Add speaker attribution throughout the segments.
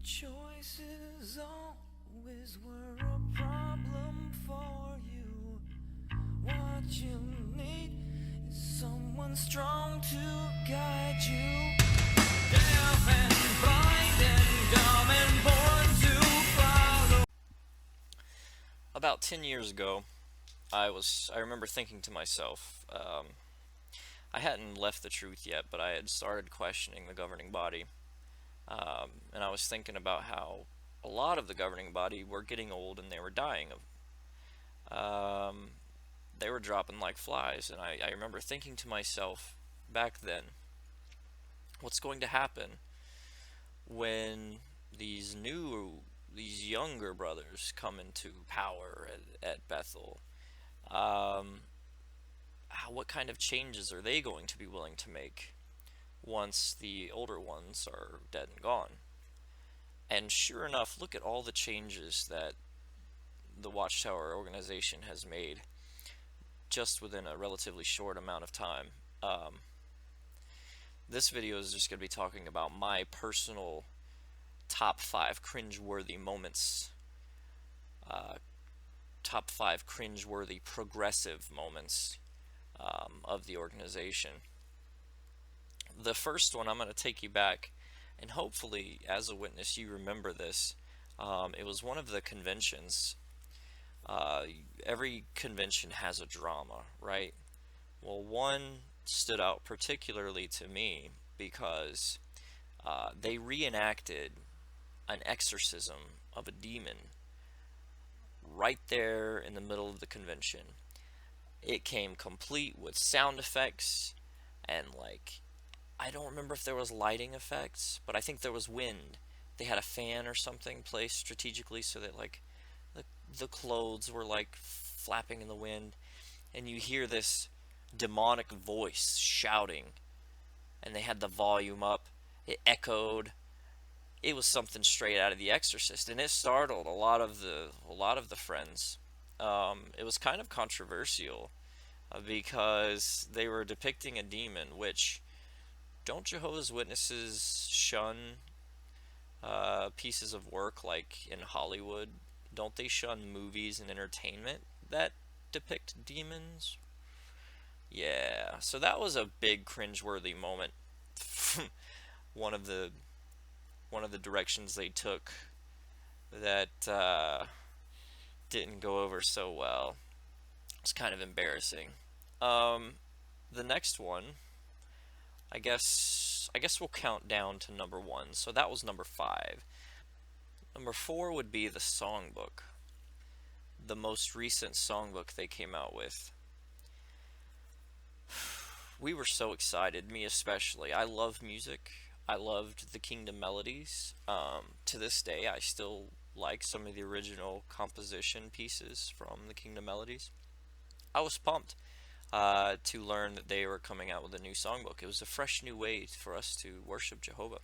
Speaker 1: Choices always were a problem for you. What you need is someone strong to guide you. Deaf and blind and dumb and born to follow.
Speaker 2: About 10 years ago, I remember thinking to myself, I hadn't left the truth yet, but I had started questioning the governing body. And I was thinking about how a lot of the governing body were getting old and they were dying. They were dropping like flies, and I remember thinking to myself back then, what's going to happen when these younger brothers come into power at Bethel? What kind of changes are they going to be willing to make once the older ones are dead and gone? And sure enough, look at all the changes that the Watchtower organization has made just within a relatively short amount of time. This video is just going to be talking about my personal top 5 cringe-worthy moments, top 5 cringe-worthy progressive moments of the organization. The first one, I'm going to take you back, and hopefully, as a witness, you remember this. It was one of the conventions. Every convention has a drama, right? Well, one stood out particularly to me because they reenacted an exorcism of a demon right there in the middle of the convention. It came complete with sound effects and, like, I don't remember if there was lighting effects, but I think there was wind. They had a fan or something placed strategically so that, like, the clothes were like flapping in the wind, and you hear this demonic voice shouting, and they had the volume up. It echoed. It was something straight out of The Exorcist, and it startled a lot of the friends. It was kind of controversial because they were depicting a demon, which don't Jehovah's Witnesses shun pieces of work like in Hollywood? Don't they shun movies and entertainment that depict demons? Yeah, so that was a big cringeworthy moment. one of the one of the directions they took that didn't go over so well. It's kind of embarrassing. The next one, I guess we'll count down to number 1. So that was number 5. Number 4 would be the songbook, the most recent songbook they came out with. We were so excited, me especially. I love music. I loved the Kingdom melodies. To this day, I still like some of the original composition pieces from the Kingdom melodies. I was pumped to learn that they were coming out with a new songbook. It was a fresh new way for us to worship Jehovah.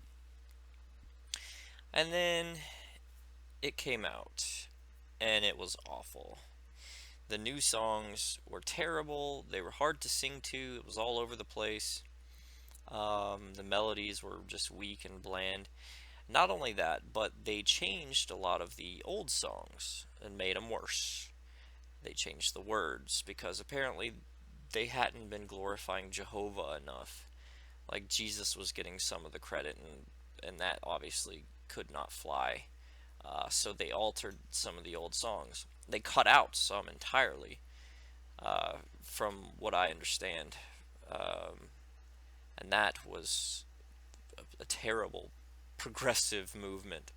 Speaker 2: And then it came out, and it was awful. The new songs were terrible. They were hard to sing to. It was all over the place. The melodies were just weak and bland. Not only that, but they changed a lot of the old songs and made them worse. They changed the words because apparently they hadn't been glorifying Jehovah enough. Like, Jesus was getting some of the credit, and that obviously could not fly. So they altered some of the old songs. They cut out some entirely, from what I understand. And that was a terrible progressive movement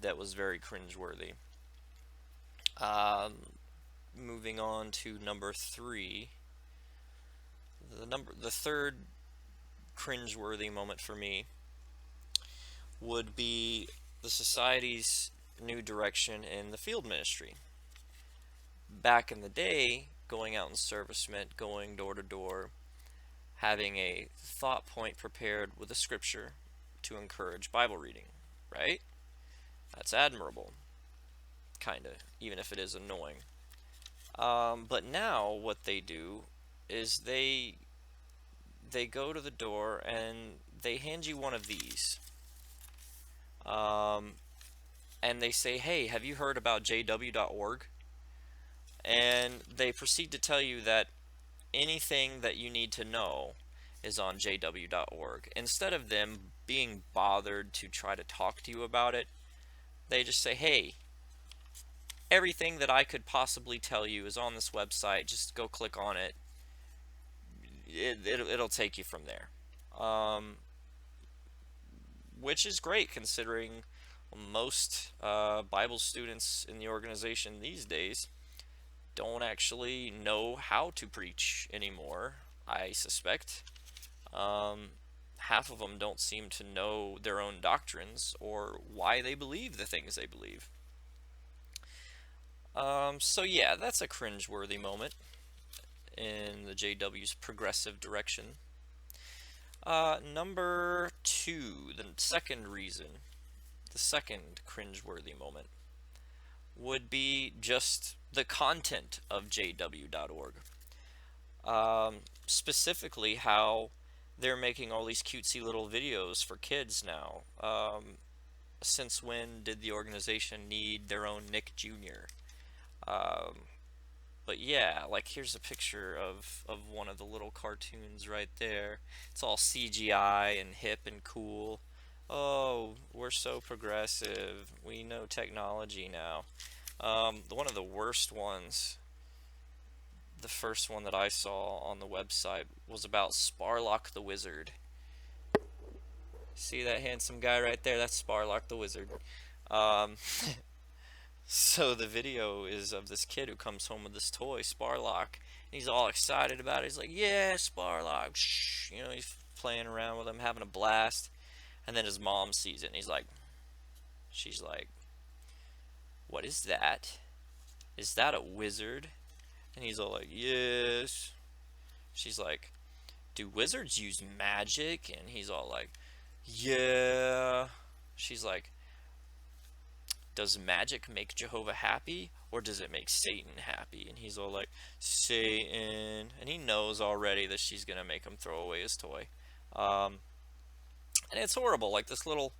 Speaker 2: that was very cringeworthy. Moving on to number 3, the third cringeworthy moment for me would be the society's new direction in the field ministry. Back in the day, going out in service meant going door to door, having a thought point prepared with a scripture to encourage Bible reading, right? That's admirable, kinda, even if it is annoying. But now what they do is they go to the door and they hand you one of these. um, and they say, "Hey, have you heard about JW.org?" And they proceed to tell you that anything that you need to know is on JW.org. Instead of them being bothered to try to talk to you about it, they just say, "Hey, everything that I could possibly tell you is on this website. Just go click on it. It'll take you from there." Um, which is great considering most Bible students in the organization these days don't actually know how to preach anymore, I suspect. Um, Half of them don't seem to know their own doctrines or why they believe the things they believe. So yeah, that's a cringe-worthy moment in the JW's progressive direction. Number two, the second reason, the second cringe-worthy moment would be just the content of JW.org. Specifically, how they're making all these cutesy little videos for kids now. Since when did the organization need their own Nick Jr.? Um, but yeah, like here's a picture of one of the little cartoons right there. It's all CGI and hip and cool. Oh, we're so progressive. We know technology now. One of the worst ones, the first one that I saw on the website, was about Sparlock the Wizard. See that handsome guy right there? That's Sparlock the Wizard. Um, so the video is of this kid who comes home with this toy, Sparlock. He's all excited about it. He's like, "Yeah, Sparlock." Shh. You know, he's playing around with him, having a blast. And then his mom sees it, and she's like, "What is that? Is that a wizard?" And he's all like, "Yes." She's like, "Do wizards use magic?" And he's all like, "Yeah." She's like, "Does magic make Jehovah happy, or does it make Satan happy?" And he's all like, "Satan." And he knows already that she's gonna make him throw away his toy. Um, and it's horrible. Like this little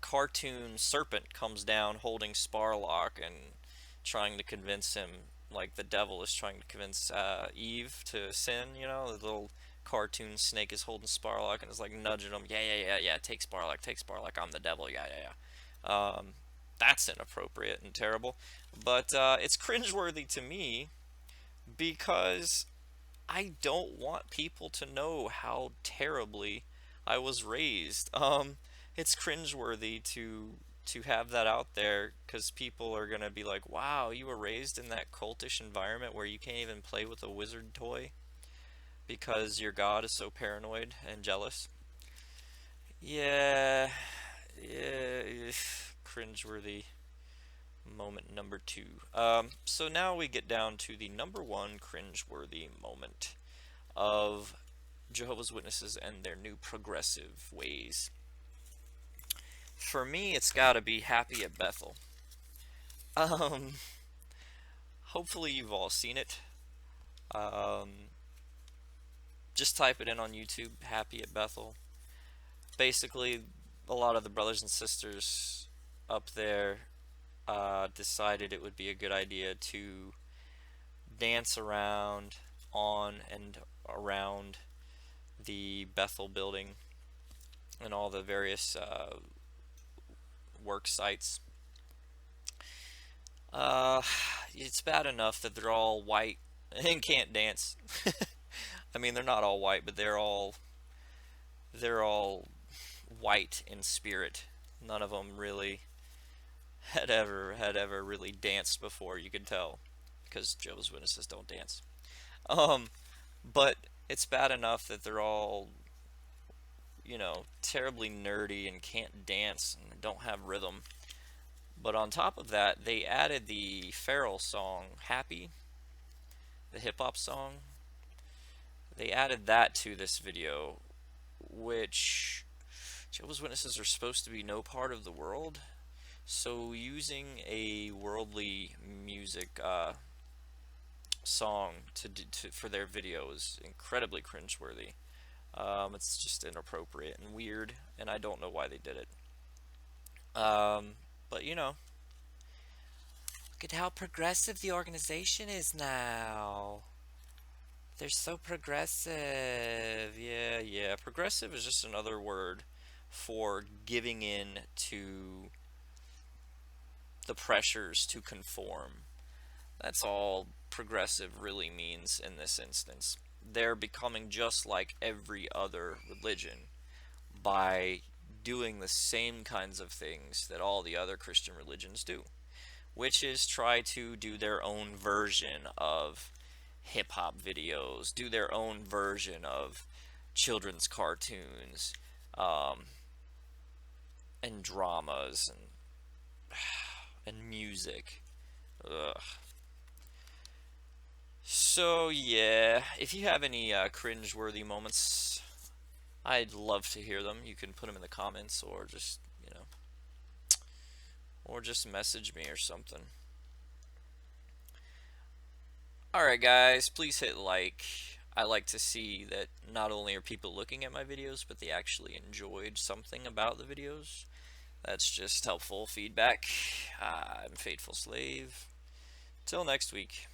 Speaker 2: cartoon serpent comes down holding Sparlock and trying to convince him, like the devil is trying to convince Eve to sin. You know, the little cartoon snake is holding Sparlock and is like nudging him. Yeah, yeah, yeah, yeah. Take Sparlock, take Sparlock. I'm the devil. Yeah, yeah, yeah. That's inappropriate and terrible, but it's cringeworthy to me because I don't want people to know how terribly I was raised. It's cringeworthy to have that out there because people are gonna be like, "Wow, you were raised in that cultish environment where you can't even play with a wizard toy because your god is so paranoid and jealous." Yeah, yeah, cringeworthy moment number two. So now we get down to the number one cringeworthy moment of Jehovah's Witnesses and their new progressive ways. For me, it's got to be Happy at Bethel. Um, Hopefully you've all seen it. Um, just type it in on YouTube, Happy at Bethel. Basically, a lot of the brothers and sisters up there decided it would be a good idea to dance around on and around the Bethel building and all the various work sites. Uh, it's bad enough that they're all white and can't dance. I mean, they're not all white, but they're all white in spirit. None of them really had ever really danced before. You could tell because Jehovah's Witnesses don't dance. Um, but it's bad enough that they're all terribly nerdy and can't dance and don't have rhythm. But on top of that, they added the Pharrell song Happy, the hip hop song. They added that to this video, which Jehovah's Witnesses are supposed to be no part of the world. So using a worldly music song for their video is incredibly cringeworthy. It's just inappropriate and weird, and I don't know why they did it. But look at how progressive the organization is now. They're so progressive. Yeah, yeah. Progressive is just another word for giving in to the pressures to conform. That's all progressive really means in this instance. They're becoming just like every other religion by doing the same kinds of things that all the other Christian religions do, which is try to do their own version of hip hop videos, do their own version of children's cartoons, um, and dramas and music. Ugh. So yeah, if you have any cringe-worthy moments, I'd love to hear them. You can put them in the comments, or just message me or something. All right, guys, please hit like. I like to see that not only are people looking at my videos, but they actually enjoyed something about the videos. That's just helpful feedback. I'm Faithful Slave. Till next week.